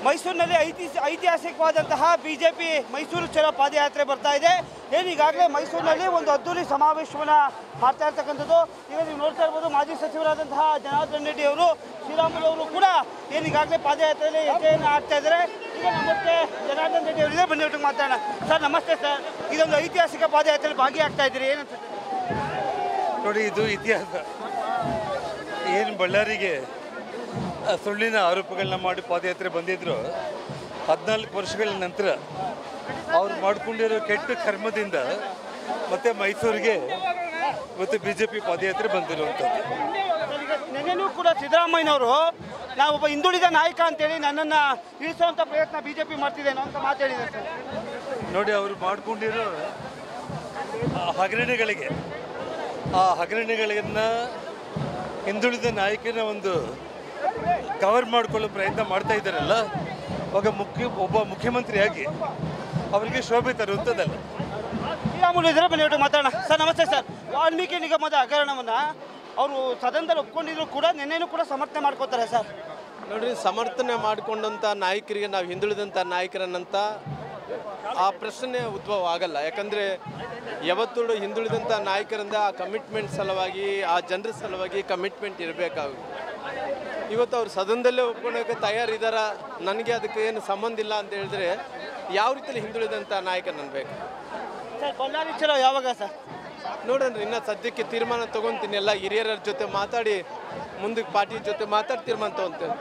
ಮೈಸೂರಿನಲ್ಲಿ ಐತಿಹಾಸಿಕವಾದಂತಹ ಬಿಜೆಪಿ ಮೈಸೂರು ಚಲೋ ಪಾದಯಾತ್ರೆ ಬರ್ತಾ ಇದೆ. ಈಗಾಗಲೇ ಮೈಸೂರಿನಲ್ಲಿ ಒಂದು ಅದ್ದೂರಿ ಸಮಾವೇಶವನ್ನು ಮಾಡ್ತಾ ಇರ್ತಕ್ಕಂಥದ್ದು. ಈಗ ನೀವು ನೋಡ್ತಾ ಇರ್ಬೋದು, ಮಾಜಿ ಸಚಿವರಾದಂತಹ ಜನಾರ್ದನ್ ರೆಡ್ಡಿ ಅವರು, ಶ್ರೀರಾಮುಲು ಅವರು ಕೂಡ ಈಗಾಗಲೇ ಪಾದಯಾತ್ರೆಯಲ್ಲಿ ಹೆಜ್ಜೆಯನ್ನು ಹಾಕ್ತಾ ಇದ್ದಾರೆ. ಈಗ ನಮ್ಮತ್ತೆ ಜನಾರ್ದನ್ ರೆಡ್ಡಿ ಅವರಿಗೆ ಬಂದಿಟ್ಟು ಮಾತಾಡೋಣ. ಸರ್ ನಮಸ್ತೆ ಸರ್, ಇದೊಂದು ಐತಿಹಾಸಿಕ ಪಾದಯಾತ್ರೆಯಲ್ಲಿ ಭಾಗಿಯಾಗ್ತಾ ಇದ್ದೀರಿ, ಏನಂತ ನೋಡಿ? ಇದು ಇತಿಹಾಸ. ಏನು ಬಳ್ಳಾರಿಗೆ ಸುಳ್ಳಿನ ಆರೋಪಗಳನ್ನ ಮಾಡಿ ಪಾದಯಾತ್ರೆ ಬಂದಿದ್ರು, 14 ವರ್ಷಗಳ ನಂತರ ಅವ್ರು ಮಾಡಿಕೊಂಡಿರೋ ಕೆಟ್ಟ ಕರ್ಮದಿಂದ ಮತ್ತೆ ಮೈಸೂರಿಗೆ ಮತ್ತು BJP ಪಾದಯಾತ್ರೆ ಬಂದಿರುವಂಥದ್ದು. ನಿನ್ನೆನೂ ಕೂಡ ಸಿದ್ದರಾಮಯ್ಯನವರು ನಾವೊಬ್ಬ ಹಿಂದುಳಿದ ನಾಯಕ ಅಂತೇಳಿ ನನ್ನನ್ನು ಇಳಿಸುವಂಥ ಪ್ರಯತ್ನ BJP ಮಾಡ್ತಿದ್ದೇನೋ ಅಂತ ಮಾತಾಡಿದ್ದಾರೆ ಸರ್. ನೋಡಿ, ಅವರು ಮಾಡಿಕೊಂಡಿರೋ ಹಗರಣಗಳಿಗೆ, ಆ ಹಗರಣಗಳನ್ನು ಹಿಂದುಳಿದ ನಾಯಕನ ಒಂದು ಕವರ್ ಮಾಡಿಕೊಳ್ಳೋ ಪ್ರಯತ್ನ ಮಾಡ್ತಾ ಇದ್ದಾರಲ್ಲ, ಒಬ್ಬ ಮುಖ್ಯಮಂತ್ರಿಯಾಗಿ ಅವರಿಗೆ ಶೋಭೆ ತರುವಂಥದ್ದಲ್ಲ. ಶ್ರೀರಾಮುಲು ಇದರ ಬಂದು ಮಾತಾಡೋಣ. ಸರ್ ನಮಸ್ತೆ ಸರ್, ವಾಲ್ಮೀಕಿ ನಿಗಮದ ಹಗರಣವನ್ನು ಅವರು ಸದನದಲ್ಲಿ ಒಪ್ಕೊಂಡಿದ್ರು ಕೂಡ ನಿನ್ನೆನೂ ಕೂಡ ಸಮರ್ಥನೆ ಮಾಡ್ಕೋತಾರೆ ಸರ್. ನೋಡ್ರಿ, ಸಮರ್ಥನೆ ಮಾಡಿಕೊಂಡಂಥ ನಾಯಕರಿಗೆ ನಾವು ಹಿಂದುಳಿದಂಥ ನಾಯಕರನ್ನಂತ ಆ ಪ್ರಶ್ನೆ ಉದ್ಭವ ಆಗಲ್ಲ. ಯಾಕಂದರೆ ಯಾವತ್ತೂ ಹಿಂದುಳಿದಂಥ ನಾಯಕರಿಂದ ಆ ಕಮಿಟ್ಮೆಂಟ್ ಸಲುವಾಗಿ, ಆ ಜನರ ಸಲುವಾಗಿ ಕಮಿಟ್ಮೆಂಟ್ ಇರಬೇಕಾಗುತ್ತೆ. ಇವತ್ತು ಅವ್ರು ಸದನದಲ್ಲೇ ಒಪ್ಕೊಳ್ಳೋಕೆ ತಯಾರಿದ್ದಾರ, ನನಗೆ ಅದಕ್ಕೆ ಏನು ಸಂಬಂಧ ಇಲ್ಲ ಅಂತ ಹೇಳಿದ್ರೆ ಯಾವ ರೀತಿಯಲ್ಲಿ ಹಿಂದುಳಿದಂಥ ನಾಯಕ ನನ್ಬೇಕು ಸರ್? ಬಳ್ಳಾರಿ ಚಲೋ ಯಾವಾಗ ಸರ್? ನೋಡೋಣ, ಇನ್ನು ಸದ್ಯಕ್ಕೆ ತೀರ್ಮಾನ ತೊಗೊತೀನಿ. ಎಲ್ಲ ಹಿರಿಯರ ಜೊತೆ ಮಾತಾಡಿ, ಮುಂದಕ್ಕೆ ಪಾರ್ಟಿ ಜೊತೆ ಮಾತಾಡಿ ತೀರ್ಮಾನ ತೊಗೊತೇವೆ.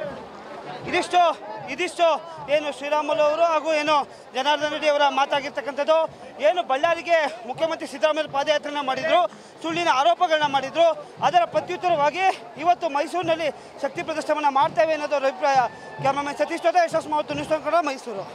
ಇದಿಷ್ಟು ಏನು ಶ್ರೀರಾಮುಲು ಅವರು ಹಾಗೂ ಏನು ಜನಾರ್ದನ್ ರೆಡ್ಡಿ ಅವರ ಮಾತಾಗಿರ್ತಕ್ಕಂಥದ್ದು. ಏನು ಬಳ್ಳಾರಿಗೆ ಮುಖ್ಯಮಂತ್ರಿ ಸಿದ್ದರಾಮಯ್ಯ ಪಾದಯಾತ್ರೆನ ಮಾಡಿದರು, ಸುಳ್ಳಿನ ಆರೋಪಗಳನ್ನ ಮಾಡಿದರು, ಅದರ ಪ್ರತ್ಯುತ್ತರವಾಗಿ ಇವತ್ತು ಮೈಸೂರಿನಲ್ಲಿ ಶಕ್ತಿ ಪ್ರದರ್ಶನವನ್ನು ಮಾಡ್ತೇವೆ ಅನ್ನೋದರ ಅಭಿಪ್ರಾಯ. ಕ್ಯಾಮರಾಮನ್ ಸತೀಶ್ ಜೊತೆ ಯಶಸ್ ಮಾವತ್ತು, ನ್ಯೂಸ್ ಕನ್ನಡ, ಮೈಸೂರು.